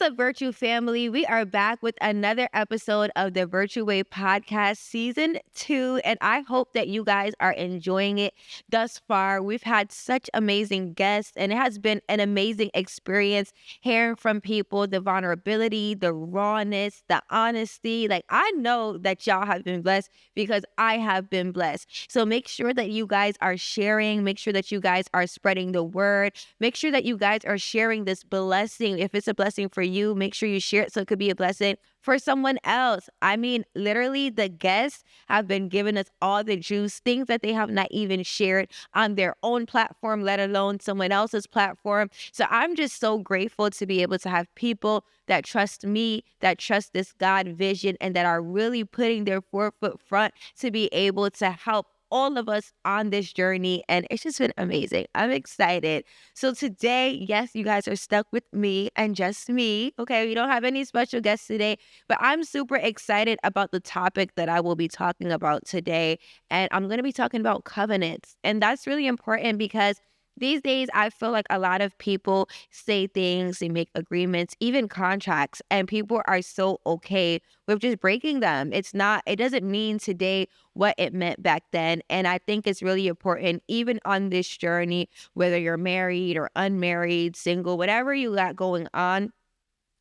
up, Virtue family? We are back with another episode of the Virtue Way podcast season 2, and I hope that you guys are enjoying it thus far. We've had such amazing guests, and it has been an amazing experience hearing from people, the vulnerability, the rawness, the honesty. Like, I know that y'all have been blessed because I have been blessed. So make sure that you guys are sharing, make sure that you guys are spreading the word, make sure that you guys are sharing this blessing. If it's a blessing for you, make sure you share it so it could be a blessing for someone else. I mean, literally, the guests have been giving us all the juice, things that they have not even shared on their own platform, let alone someone else's platform. So I'm just so grateful to be able to have people that trust me, that trust this God vision, and that are really putting their forefoot front to be able to help all of us on this journey, and it's just been amazing. I'm excited. So today, yes, you guys are stuck with me and just me. Okay, we don't have any special guests today, but I'm super excited about the topic that I will be talking about today. And I'm going to be talking about covenants. And that's really important because these days, I feel like a lot of people say things, they make agreements, even contracts, and people are so okay with just breaking them. It doesn't mean today what it meant back then. And I think it's really important, even on this journey, whether you're married or unmarried, single, whatever you got going on.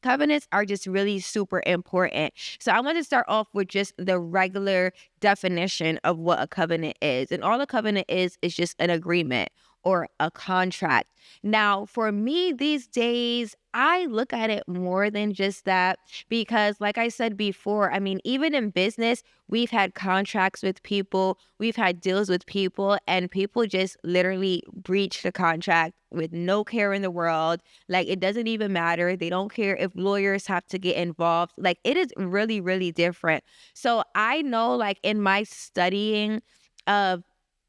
Covenants are just really super important. So I want to start off with just the regular definition of what a covenant is. And all a covenant is just an agreement or a contract. Now, for me these days, I look at it more than just that because, like I said before, I mean, even in business, we've had contracts with people, we've had deals with people, and people just literally breach the contract with no care in the world. Like, it doesn't even matter. They don't care if lawyers have to get involved. Like, it is really, really different. So I know, like, in my studying of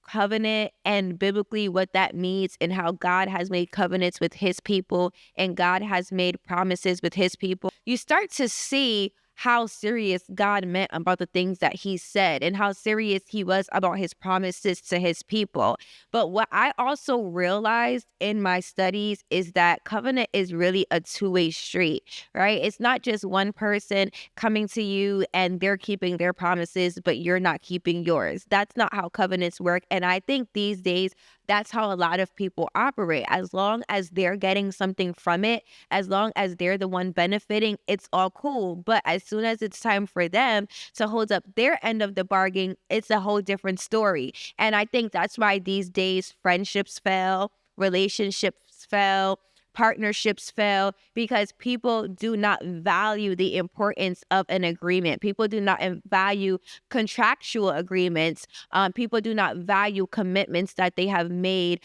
covenant and biblically what that means and how God has made covenants with his people and God has made promises with his people, you start to see how serious God meant about the things that he said and how serious he was about his promises to his people. But what I also realized in my studies is that covenant is really a two-way street, right? It's not just one person coming to you and they're keeping their promises, but you're not keeping yours. That's not how covenants work. And I think these days, that's how a lot of people operate. As long as they're getting something from it, as long as they're the one benefiting, it's all cool. But as soon as it's time for them to hold up their end of the bargain, it's a whole different story. And I think that's why these days friendships fail, relationships fail, partnerships fail, because people do not value the importance of an agreement. People do not value contractual agreements. People do not value commitments that they have made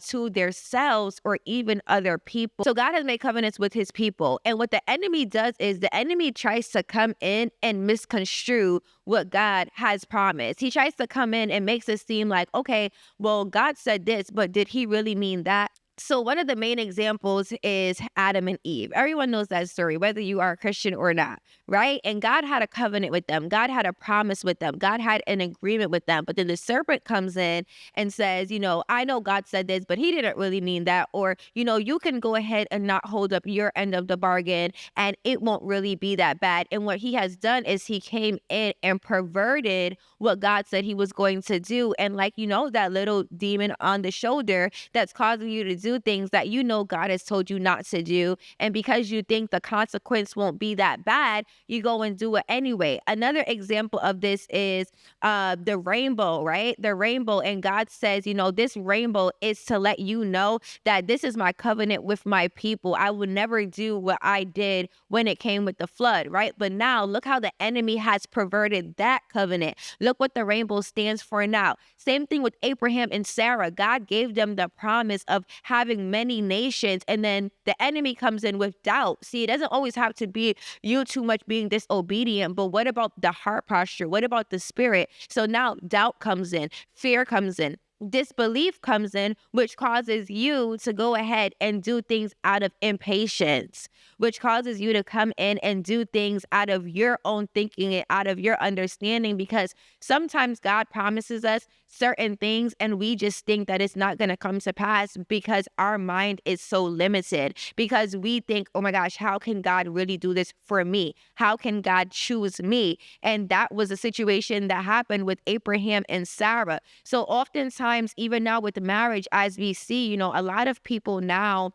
to themselves or even other people. So God has made covenants with his people. And what the enemy does is the enemy tries to come in and misconstrue what God has promised. He tries to come in and makes it seem like, okay, well, God said this, but did he really mean that? So one of the main examples is Adam and Eve. Everyone knows that story, whether you are a Christian or not, right? And God had a covenant with them. God had a promise with them. God had an agreement with them. But then the serpent comes in and says, I know God said this, but he didn't really mean that. Or, you can go ahead and not hold up your end of the bargain and it won't really be that bad. And what he has done is he came in and perverted what God said he was going to do. And that little demon on the shoulder that's causing you to do things that God has told you not to do. And because you think the consequence won't be that bad, you go and do it anyway. Another example of this is the rainbow, right? The rainbow. And God says, this rainbow is to let you know that this is my covenant with my people. I will never do what I did when it came with the flood, right? But now look how the enemy has perverted that covenant. Look what the rainbow stands for now. Same thing with Abraham and Sarah. God gave them the promise of having many nations, and then the enemy comes in with doubt. See, it doesn't always have to be you too much being disobedient, but what about the heart posture? What about the spirit? So now doubt comes in, fear comes in, disbelief comes in, which causes you to go ahead and do things out of impatience, which causes you to come in and do things out of your own thinking and out of your understanding, because sometimes God promises us certain things and we just think that it's not going to come to pass because our mind is so limited, because we think, oh my gosh, how can God really do this for me? How can God choose me? And that was a situation that happened with Abraham and Sarah. So oftentimes, even now with marriage, as we see, a lot of people now,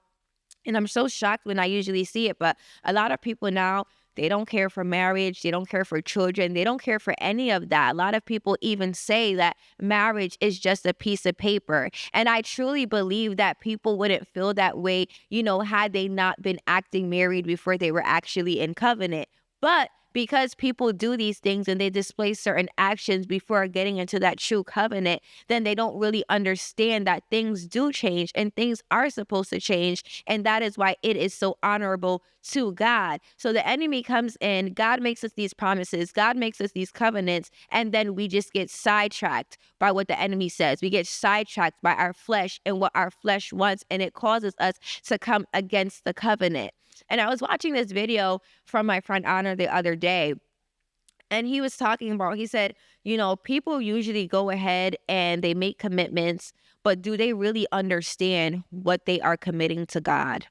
and I'm so shocked when I usually see it, but a lot of people now, they don't care for marriage. They don't care for children. They don't care for any of that. A lot of people even say that marriage is just a piece of paper. And I truly believe that people wouldn't feel that way, had they not been acting married before they were actually in covenant. But because people do these things and they display certain actions before getting into that true covenant, then they don't really understand that things do change and things are supposed to change. And that is why it is so honorable to God. So the enemy comes in, God makes us these promises, God makes us these covenants, and then we just get sidetracked by what the enemy says. We get sidetracked by our flesh and what our flesh wants, and it causes us to come against the covenant. And I was watching this video from my friend Honor the other day, and he was talking about, he said, people usually go ahead and they make commitments, but do they really understand what they are committing to God?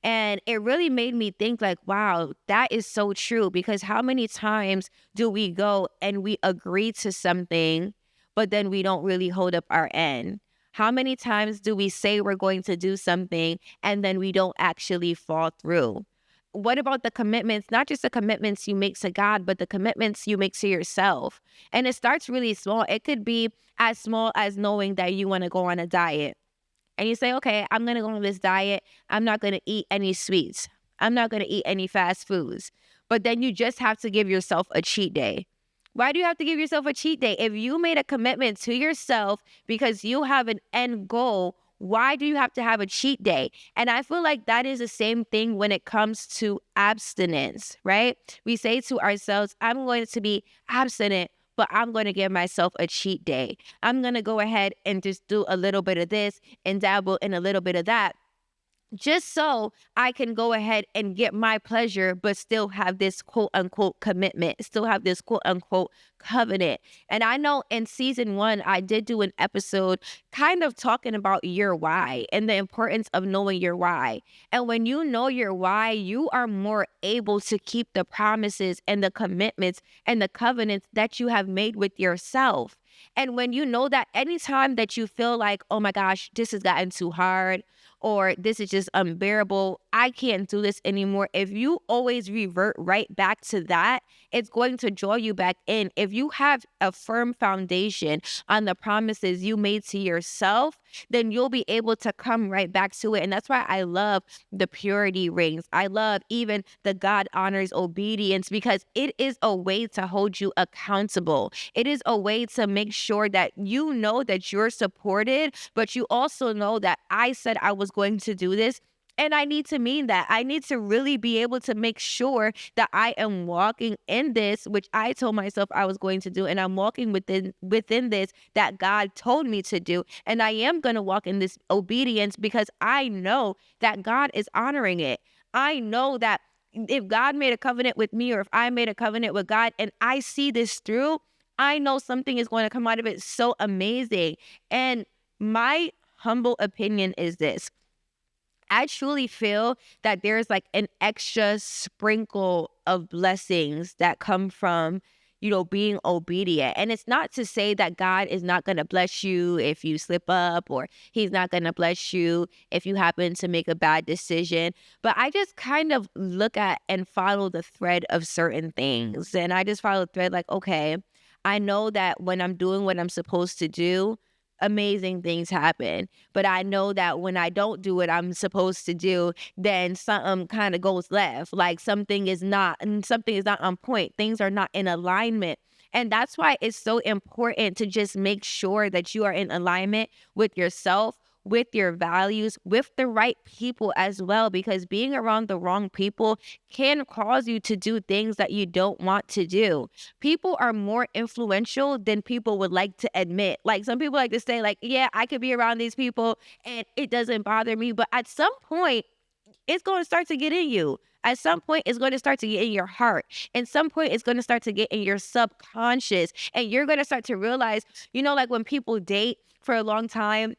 And it really made me think like, wow, that is so true, because how many times do we go and we agree to something, but then we don't really hold up our end? How many times do we say we're going to do something and then we don't actually fall through? What about the commitments, not just the commitments you make to God, but the commitments you make to yourself? And it starts really small. It could be as small as knowing that you want to go on a diet. And you say, okay, I'm going to go on this diet. I'm not going to eat any sweets. I'm not going to eat any fast foods. But then you just have to give yourself a cheat day. Why do you have to give yourself a cheat day? If you made a commitment to yourself because you have an end goal, why do you have to have a cheat day? And I feel like that is the same thing when it comes to abstinence, right? We say to ourselves, I'm going to be abstinent, but I'm going to give myself a cheat day. I'm going to go ahead and just do a little bit of this and dabble in a little bit of that, just so I can go ahead and get my pleasure, but still have this quote unquote commitment, still have this quote unquote covenant. And I know in season 1, I did do an episode kind of talking about your why and the importance of knowing your why. And when you know your why, you are more able to keep the promises and the commitments and the covenants that you have made with yourself. And when you know that, anytime that you feel like, oh my gosh, this has gotten too hard, or this is just unbearable, I can't do this anymore. If you always revert right back to that, it's going to draw you back in. If you have a firm foundation on the promises you made to yourself, then you'll be able to come right back to it. And that's why I love the purity rings. I love even the God honors obedience, because it is a way to hold you accountable. It is a way to make sure that you know that you're supported, but you also know that I said I was going to do this. And I need to mean that. I need to really be able to make sure that I am walking in this, which I told myself I was going to do. And I'm walking within this that God told me to do. And I am going to walk in this obedience because I know that God is honoring it. I know that if God made a covenant with me, or if I made a covenant with God and I see this through, I know something is going to come out of it so amazing. And my humble opinion is this: I truly feel that there's like an extra sprinkle of blessings that come from, being obedient. And it's not to say that God is not going to bless you if you slip up, or he's not going to bless you if you happen to make a bad decision. But I just kind of look at and follow the thread of certain things. And I just follow the thread like, okay, I know that when I'm doing what I'm supposed to do, amazing things happen. But I know that when I don't do what I'm supposed to do, then something kind of goes left. Like something is not on point. Things are not in alignment. And that's why it's so important to just make sure that you are in alignment with yourself, with your values, with the right people as well, because being around the wrong people can cause you to do things that you don't want to do. People are more influential than people would like to admit. Like some people like to say like, yeah, I could be around these people and it doesn't bother me. But at some point, it's going to start to get in you. At some point, it's going to start to get in your heart. And some point, it's going to start to get in your subconscious. And you're going to start to realize, like when people date for a long time,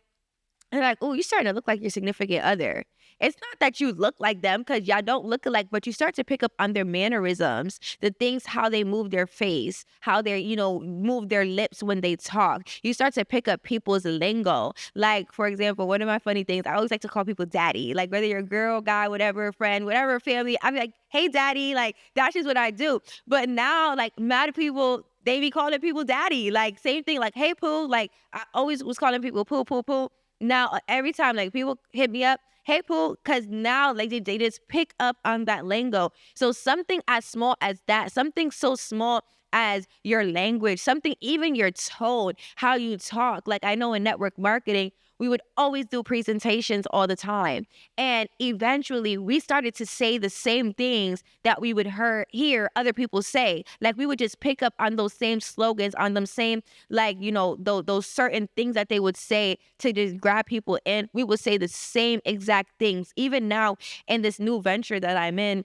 they're like, oh, you're starting to look like your significant other. It's not that you look like them because y'all don't look alike, but you start to pick up on their mannerisms, the things, how they move their face, how they, move their lips when they talk. You start to pick up people's lingo. Like, for example, one of my funny things, I always like to call people daddy. Like, whether you're a girl, guy, whatever, friend, whatever family, I'm like, hey, daddy. Like, that's just what I do. But now, like, mad people, they be calling people daddy. Like, same thing, like, hey, poo. Like, I always was calling people poo, poo, poo. Now, every time, like, people hit me up, hey, poo, because now, like, they just pick up on that lingo. So something as small as that, something so small as your language, something, even your tone, how you talk. Like, I know in network marketing, we would always do presentations all the time. And eventually we started to say the same things that we would hear other people say. Like, we would just pick up on those same slogans, on them same, like, those certain things that they would say to just grab people in. We would say the same exact things. Even now in this new venture that I'm in,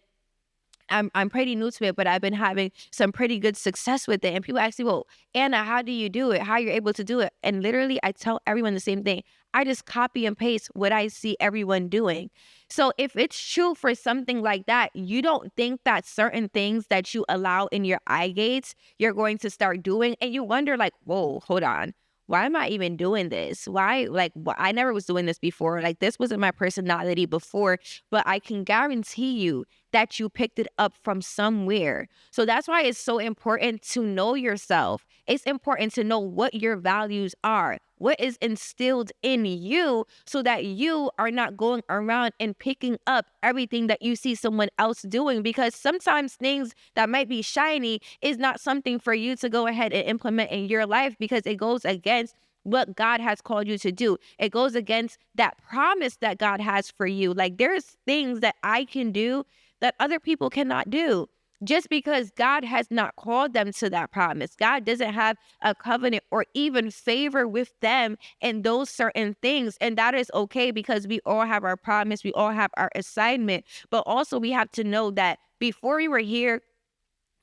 I'm pretty new to it, but I've been having some pretty good success with it. And people ask me, well, Anna, how do you do it? How you're able to do it? And literally, I tell everyone the same thing. I just copy and paste what I see everyone doing. So if it's true for something like that, you don't think that certain things that you allow in your eye gates, you're going to start doing. And you wonder, like, whoa, hold on. Why am I even doing this? Why? Like, I never was doing this before. Like, this wasn't my personality before, but I can guarantee you that you picked it up from somewhere. So that's why it's so important to know yourself. It's important to know what your values are, what is instilled in you, so that you are not going around and picking up everything that you see someone else doing, because sometimes things that might be shiny is not something for you to go ahead and implement in your life, because it goes against what God has called you to do. It goes against that promise that God has for you. Like, there's things that I can do that other people cannot do, just because God has not called them to that promise. God doesn't have a covenant or even favor with them in those certain things. And that is okay, because we all have our promise. We all have our assignment. But also, we have to know that before we were here,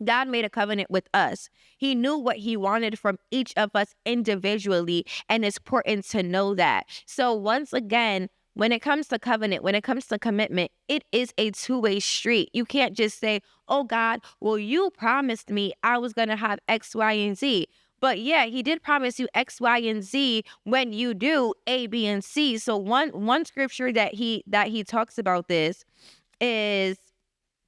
God made a covenant with us. He knew what he wanted from each of us individually. And it's important to know that. So once again, when it comes to covenant, when it comes to commitment, it is a two-way street. You can't just say, oh God, well, you promised me I was going to have X, Y, and Z. But yeah, he did promise you X, Y, and Z when you do A, B, and C. So one scripture that he talks about this is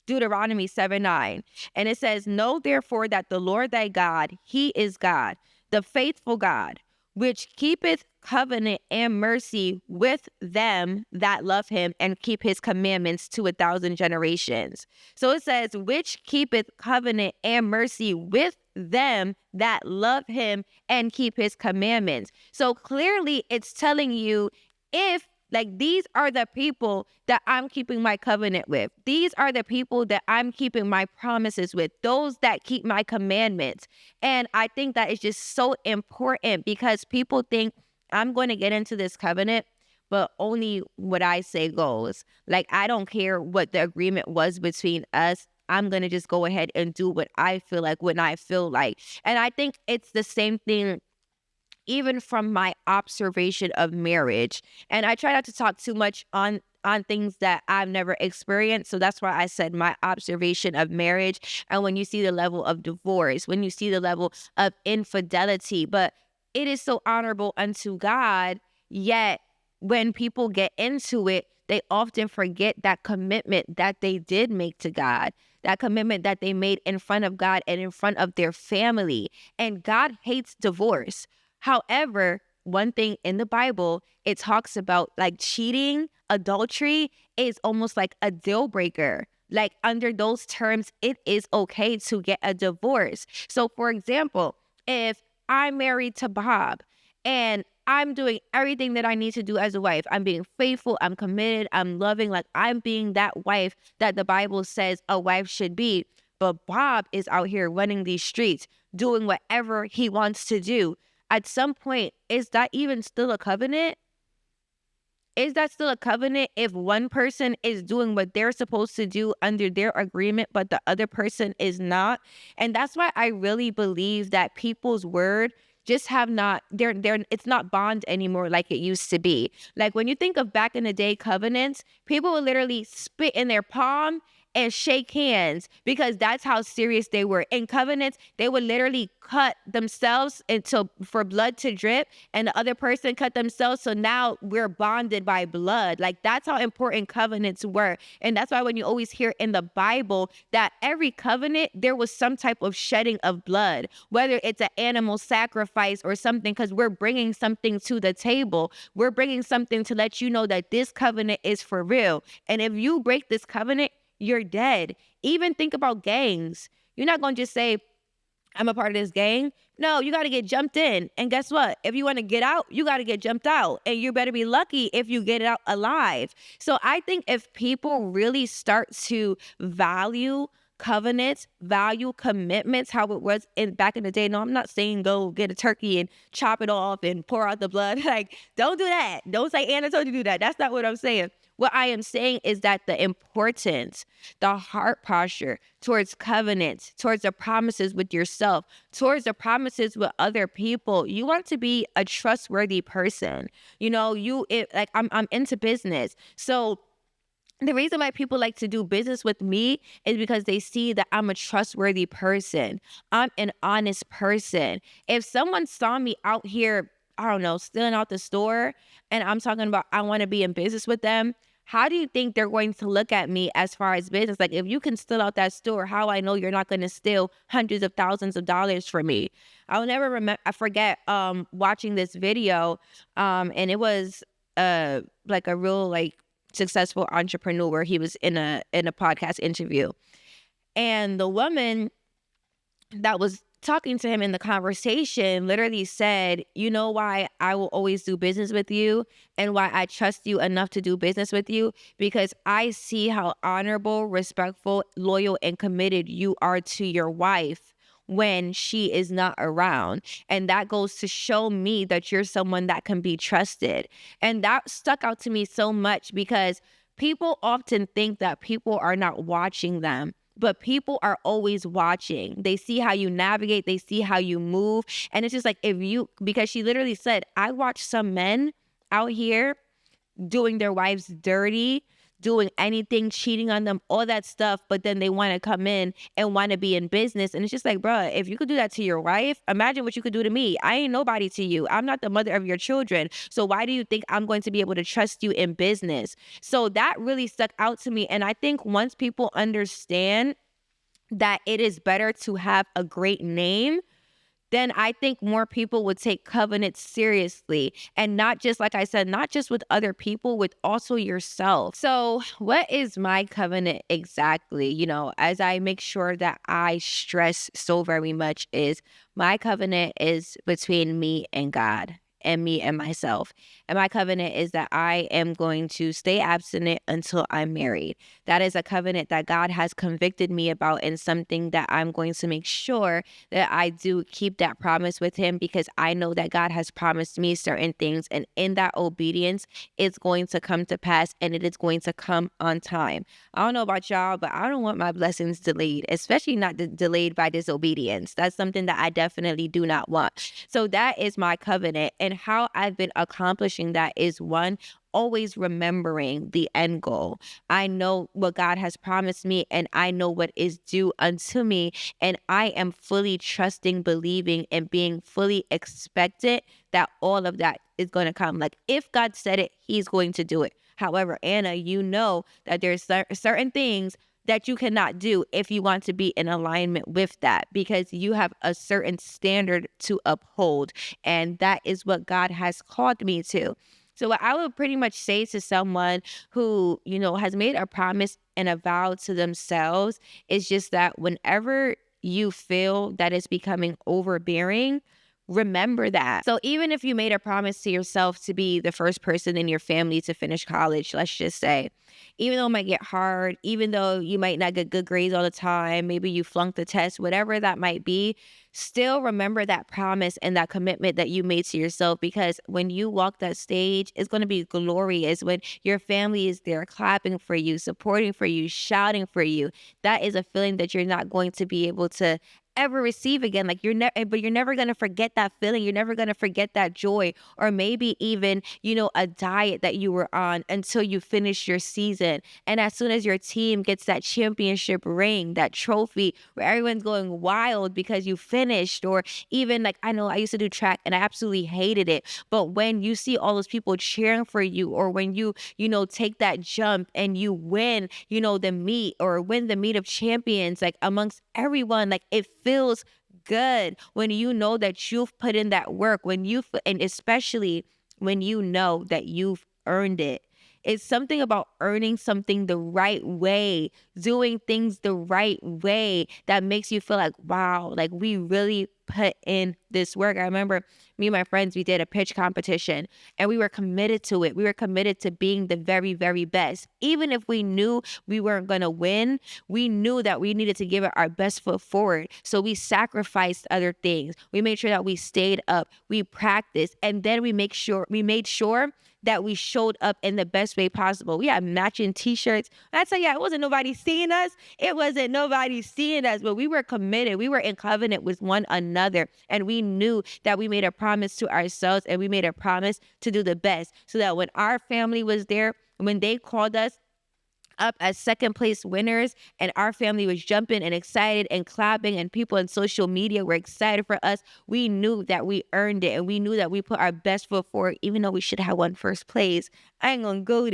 Deuteronomy 7:9. And it says, know therefore that the Lord thy God, he is God, the faithful God, which keepeth covenant and mercy with them that love him and keep his commandments to 1,000 generations. So it says, which keepeth covenant and mercy with them that love him and keep his commandments. So clearly it's telling you, if like, these are the people that I'm keeping my covenant with. These are the people that I'm keeping my promises with, those that keep my commandments. And I think that is just so important, because people think, I'm going to get into this covenant, but only what I say goes. Like, I don't care what the agreement was between us. I'm going to just go ahead and do what I feel like when I feel like. And I think it's the same thing even from my observation of marriage. And I try not to talk too much on things that I've never experienced. So that's why I said my observation of marriage. And when you see the level of divorce, when you see the level of infidelity, but it is so honorable unto God, yet when people get into it, they often forget that commitment that they did make to God, that commitment that they made in front of God and in front of their family. And God hates divorce. However, one thing in the Bible, it talks about like cheating, adultery is almost like a deal breaker. Like, under those terms, it is okay to get a divorce. So for example, if I'm married to Bob and I'm doing everything that I need to do as a wife, I'm being faithful, I'm committed, I'm loving, like I'm being that wife that the Bible says a wife should be. But Bob is out here running these streets, doing whatever he wants to do. At some point, is that even still a covenant? is that still a covenant if one person is doing what they're supposed to do under their agreement, but the other person is not? And that's why I really believe that people's word just have not they're it's not bond anymore like it used to be. Like when you think of back in the day covenants, people would literally spit in their palm and shake hands because that's how serious they were. In covenants, they would literally cut themselves until for blood to drip, and the other person cut themselves. So now we're bonded by blood. Like that's how important covenants were. And that's why when you always hear in the Bible that every covenant, there was some type of shedding of blood, whether it's an animal sacrifice or something, because we're bringing something to the table. We're bringing something to let you know that this covenant is for real. And if you break this covenant, you're dead. Even think about gangs. You're not going to just say, I'm a part of this gang. No, you got to get jumped in. And guess what? If you want to get out, you got to get jumped out. And you better be lucky if you get out alive. So I think if people really start to value covenants, value commitments, how it was back in the day. No, I'm not saying go get a turkey and chop it off and pour out the blood. Like, don't do that. Don't say Anna told you to do that. That's not what I'm saying. What I am saying is that the importance, the heart posture towards covenants, towards the promises with yourself, towards the promises with other people, you want to be a trustworthy person. You know, I'm into business. So the reason why people like to do business with me is because they see that I'm a trustworthy person. I'm an honest person. If someone saw me out here, I don't know, stealing out the store, and I'm talking about I want to be in business with them, how do you think they're going to look at me as far as business? Like, if you can steal out that store, how I know you're not going to steal hundreds of thousands of dollars from me? I'll never forget watching this video, and it was like a real successful entrepreneur. He was in a podcast interview, and the woman that was talking to him in the conversation literally said, you know why I will always do business with you and why I trust you enough to do business with you? Because I see how honorable, respectful, loyal, and committed you are to your wife when she is not around. And that goes to show me that you're someone that can be trusted. And that stuck out to me so much because people often think that people are not watching them. But people are always watching. They see how you navigate. They see how you move. And it's just like because she literally said, I watch some men out here doing their wives dirty, doing anything, cheating on them, all that stuff. But then they want to come in and want to be in business. And it's just like, bruh, if you could do that to your wife, imagine what you could do to me. I ain't nobody to you. I'm not the mother of your children. So why do you think I'm going to be able to trust you in business? So that really stuck out to me. And I think once people understand that it is better to have a great name, then I think more people would take covenants seriously. And not just, like I said, not just with other people, with also yourself. So what is my covenant exactly? You know, as I make sure that I stress so very much, is my covenant is between me and God and me and myself. And my covenant is that I am going to stay abstinent until I'm married. That is a covenant that God has convicted me about, and something that I'm going to make sure that I do keep that promise with him, because I know that God has promised me certain things, and in that obedience, it's going to come to pass, and it is going to come on time. I don't know about y'all, but I don't want my blessings delayed, especially not delayed by disobedience. That's something that I definitely do not want. So that is my covenant. And how I've been accomplishing that is, one, always remembering the end goal. I know what God has promised me, and I know what is due unto me. And I am fully trusting, believing, and being fully expectant that all of that is going to come. Like, if God said it, he's going to do it. However, Anna, you know that there's certain things that you cannot do if you want to be in alignment with that, because you have a certain standard to uphold. And that is what God has called me to. So what I would pretty much say to someone who, you know, has made a promise and a vow to themselves is just that whenever you feel that it's becoming overbearing, remember that. So even if you made a promise to yourself to be the first person in your family to finish college, let's just say, even though it might get hard, even though you might not get good grades all the time, maybe you flunk the test, whatever that might be, still remember that promise and that commitment that you made to yourself, because when you walk that stage, it's going to be glorious when your family is there clapping for you, supporting for you, shouting for you. That is a feeling that you're not going to be able to ever receive again. Like but you're never going to forget that feeling. You're never going to forget that joy, or maybe even, a diet that you were on until you finish your season. And as soon as your team gets that championship ring, that trophy, where everyone's going wild because you finished, or even like, I know I used to do track and I absolutely hated it. But when you see all those people cheering for you, or when you take that jump and you win, the meet, or win the meet of champions, like amongst everyone, like it feels good when you know that you've put in that work, and especially when you know that you've earned it. It's something about earning something the right way, doing things the right way, that makes you feel like, wow, like we really put in this work. I remember me and my friends, we did a pitch competition and we were committed to it. We were committed to being the very, very best. Even if we knew we weren't going to win, we knew that we needed to give it our best foot forward. So we sacrificed other things. We made sure that we stayed up, we practiced, and then we made sure that we showed up in the best way possible. We had matching t-shirts. I tell you, it wasn't nobody seeing us. It wasn't nobody seeing us, but we were committed. We were in covenant with one another. And we knew that we made a promise to ourselves, and we made a promise to do the best, so that when our family was there, when they called us up as second place winners, and our family was jumping and excited and clapping, and people on social media were excited for us, we knew that we earned it, and we knew that we put our best foot forward, even though we should have won first place. I ain't gonna go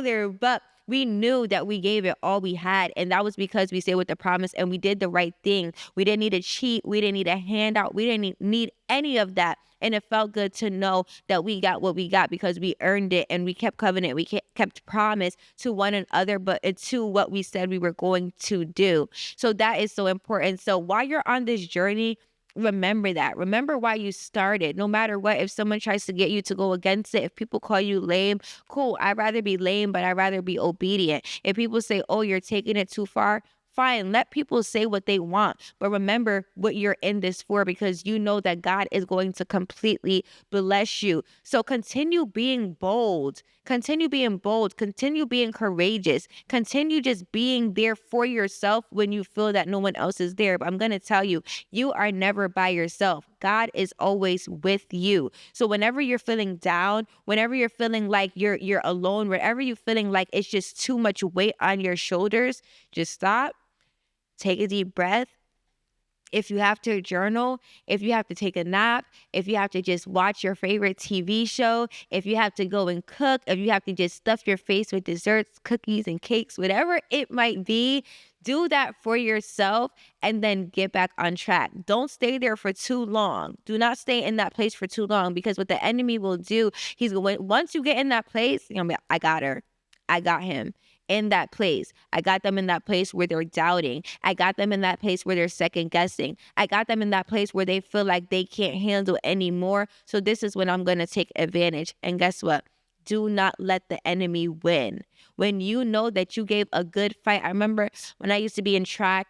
there, but we knew that we gave it all we had, and that was because we stayed with the promise and we did the right thing. We didn't need to cheat. We didn't need a handout. We didn't need any of that. And it felt good to know that we got what we got because we earned it, and we kept covenant. We kept promise to one another, but to what we said we were going to do. So that is so important. So while you're on this journey, remember that. Remember why you started. No matter what, if someone tries to get you to go against it, if people call you lame, cool. I'd rather be lame, but I'd rather be obedient. If people say, oh, you're taking it too far, fine, let people say what they want. But remember what you're in this for, because you know that God is going to completely bless you. So continue being bold. Continue being bold. Continue being courageous. Continue just being there for yourself when you feel that no one else is there. But I'm going to tell you, you are never by yourself. God is always with you. So whenever you're feeling down, whenever you're feeling like you're alone, whenever you're feeling like it's just too much weight on your shoulders, just stop. Take a deep breath. If you have to journal, if you have to take a nap, if you have to just watch your favorite TV show, if you have to go and cook, if you have to just stuff your face with desserts, cookies, and cakes, whatever it might be, do that for yourself and then get back on track. Don't stay there for too long. Do not stay in that place for too long, because what the enemy will do, once you get in that place, you're gonna be, I got her. I got him. In that place. I got them in that place where they're doubting. I got them in that place where they're second guessing. I got them in that place where they feel like they can't handle anymore. So this is when I'm going to take advantage. And guess what? Do not let the enemy win. When you know that you gave a good fight. I remember when I used to be in track,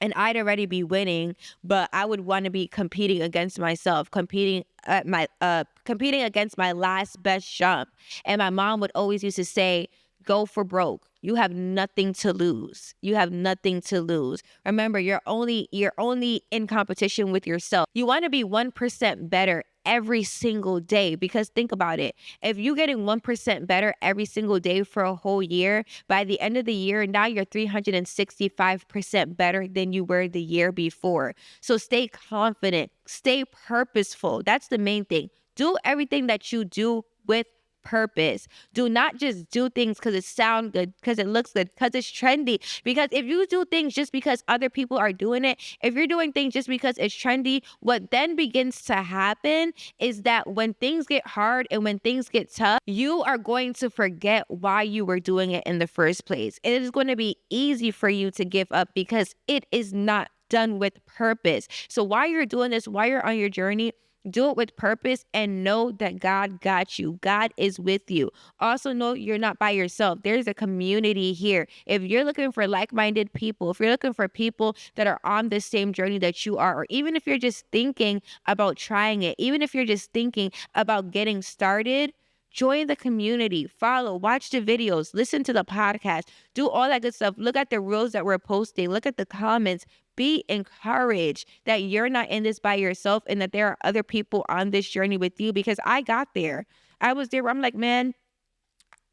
and I'd already be winning, but I would want to be competing against myself, competing against my last best jump. And my mom would always used to say, go for broke. You have nothing to lose. You have nothing to lose. Remember, you're only in competition with yourself. You want to be 1% better every single day, because think about it. If you're getting 1% better every single day for a whole year, by the end of the year, now you're 365% better than you were the year before. So stay confident, stay purposeful. That's the main thing. Do everything that you do with purpose. Do not just do things because it sounds good, because it looks good, because it's trendy. Because if you do things just because other people are doing it, if you're doing things just because it's trendy, what then begins to happen is that when things get hard and when things get tough, you are going to forget why you were doing it in the first place. It is going to be easy for you to give up because it is not done with purpose. So while you're doing this, while you're on your journey, do it with purpose and know that God got you. God is with you. Also know you're not by yourself. There's a community here. If you're looking for like-minded people, if you're looking for people that are on the same journey that you are, or even if you're just thinking about trying it, even if you're just thinking about getting started, join the community, follow, watch the videos, listen to the podcast, do all that good stuff. Look at the reels that we're posting, look at the comments. Be encouraged that you're not in this by yourself and that there are other people on this journey with you, because I got there. I was there where I'm like, man,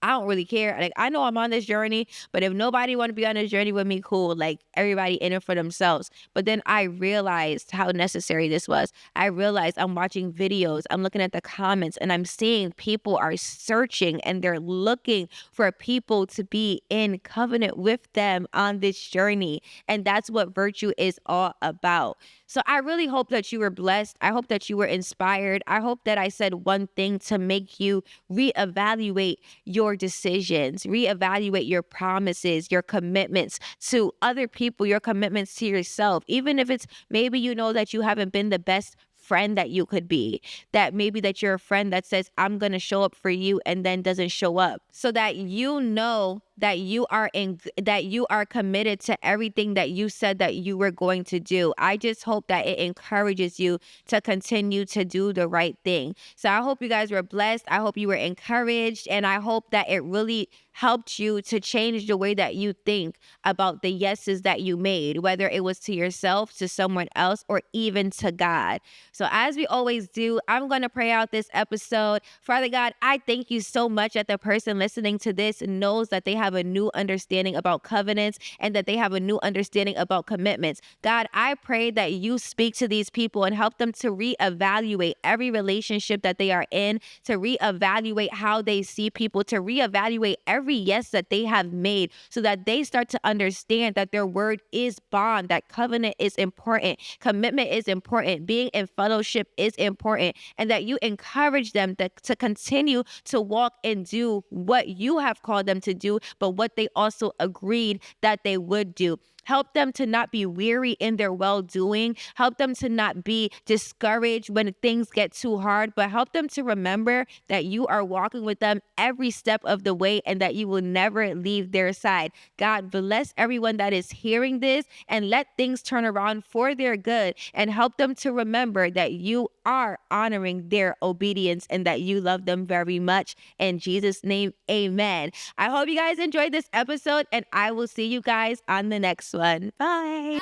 I don't really care. Like, I know I'm on this journey, but if nobody want to be on this journey with me, cool. Like, everybody in it for themselves. But then I realized how necessary this was. I realized I'm watching videos, I'm looking at the comments, and I'm seeing people are searching and they're looking for people to be in covenant with them on this journey. And that's what virtue is all about. So I really hope that you were blessed. I hope that you were inspired. I hope that I said one thing to make you reevaluate your decisions, reevaluate your promises, your commitments to other people, your commitments to yourself. Even if it's maybe you know that you haven't been the best friend that you could be, that maybe that you're a friend that says, I'm going to show up for you and then doesn't show up, so that you know that you are committed to everything that you said that you were going to do. I just hope that it encourages you to continue to do the right thing. So I hope you guys were blessed. I hope you were encouraged, and I hope that it really helped you to change the way that you think about the yeses that you made, whether it was to yourself, to someone else, or even to God. So as we always do, I'm going to pray out this episode. Father God, I thank you so much that the person listening to this knows that they have a new understanding about covenants and that they have a new understanding about commitments. God, I pray that you speak to these people and help them to reevaluate every relationship that they are in, to reevaluate how they see people, to reevaluate every yes that they have made, so that they start to understand that their word is bond, that covenant is important, commitment is important, being in fellowship is important, and that you encourage them to continue to walk and do what you have called them to do, but what they also agreed that they would do. Help them to not be weary in their well-doing. Help them to not be discouraged when things get too hard, but help them to remember that you are walking with them every step of the way and that you will never leave their side. God, bless everyone that is hearing this and let things turn around for their good, and help them to remember that you are honoring their obedience and that you love them very much. In Jesus' name, amen. I hope you guys enjoyed this episode, and I will see you guys on the next one. Bye.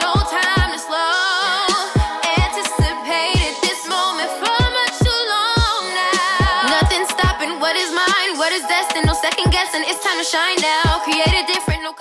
No time to slow. Anticipated this moment for much too long now. Nothing stopping what is mine, what is destined. No second guessing. It's time to shine now. Create a different, no